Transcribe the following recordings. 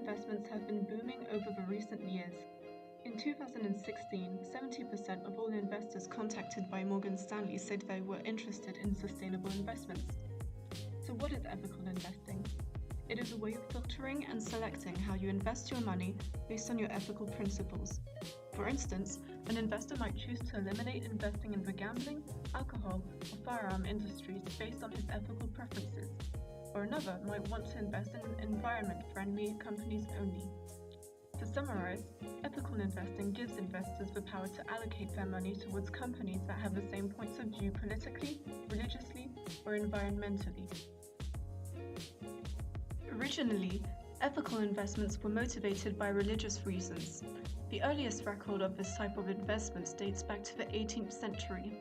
investments have been booming over the recent years. In 2016, 70% of all investors contacted by Morgan Stanley said they were interested in sustainable investments. So what is ethical investing? It is a way of filtering and selecting how you invest your money based on your ethical principles. For instance, an investor might choose to eliminate investing in the gambling, alcohol, or firearm industries based on his ethical preferences, or another might want to invest in environment-friendly companies only. To summarize, ethical investing gives investors the power to allocate their money towards companies that have the same points of view politically, religiously, or environmentally. Originally, ethical investments were motivated by religious reasons. The earliest record of this type of investment dates back to the 18th century.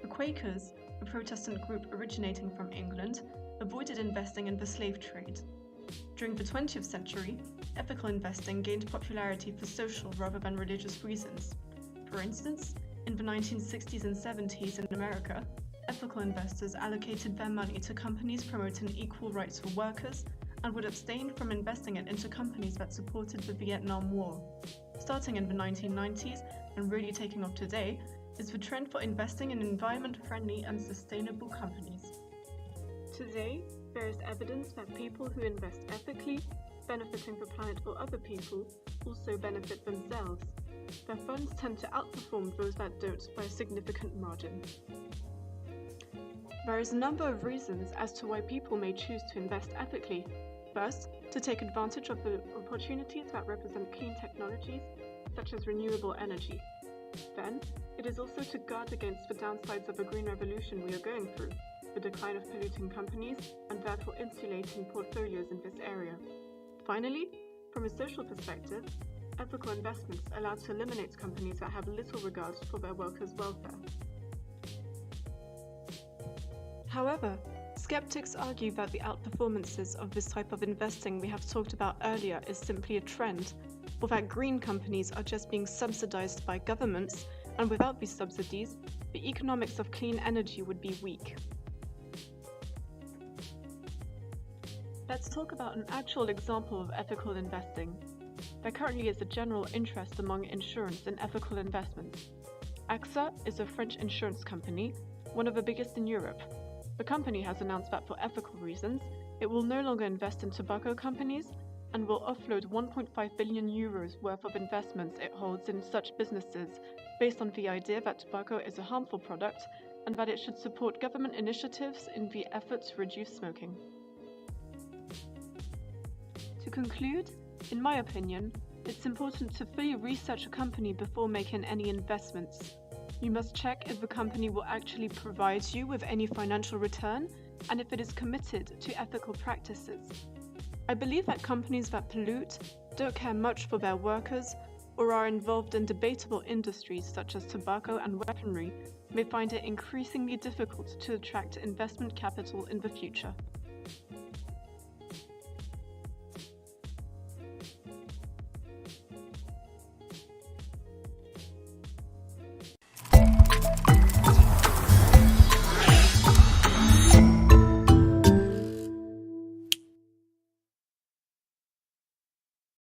The Quakers, a Protestant group originating from England, avoided investing in the slave trade. During the 20th century, ethical investing gained popularity for social rather than religious reasons. For instance, in the 1960s and 70s in America, ethical investors allocated their money to companies promoting equal rights for workers and would abstain from investing it into companies that supported the Vietnam War. Starting in the 1990s and really taking off today is the trend for investing in environment-friendly and sustainable companies. Today, there is evidence that people who invest ethically, benefiting the planet or other people, also benefit themselves. Their funds tend to outperform those that don't by a significant margin. There is a number of reasons as to why people may choose to invest ethically. First, to take advantage of the opportunities that represent clean technologies, such as renewable energy. Then, it is also to guard against the downsides of the green revolution we are going through, the decline of polluting companies, and therefore insulating portfolios in this area. Finally, from a social perspective, ethical investments allow to eliminate companies that have little regard for their workers' welfare. However, skeptics argue that the outperformances of this type of investing we have talked about earlier is simply a trend, or that green companies are just being subsidized by governments, and without these subsidies, the economics of clean energy would be weak. Let's talk about an actual example of ethical investing. There currently is a general interest among insurance in ethical investments. AXA is a French insurance company, one of the biggest in Europe. The company has announced that for ethical reasons, it will no longer invest in tobacco companies and will offload 1.5 billion euros worth of investments it holds in such businesses based on the idea that tobacco is a harmful product and that it should support government initiatives in the effort to reduce smoking. To conclude, in my opinion, it's important to fully research a company before making any investments. You must check if the company will actually provide you with any financial return and if it is committed to ethical practices. I believe that companies that pollute, don't care much for their workers, or are involved in debatable industries such as tobacco and weaponry may find it increasingly difficult to attract investment capital in the future.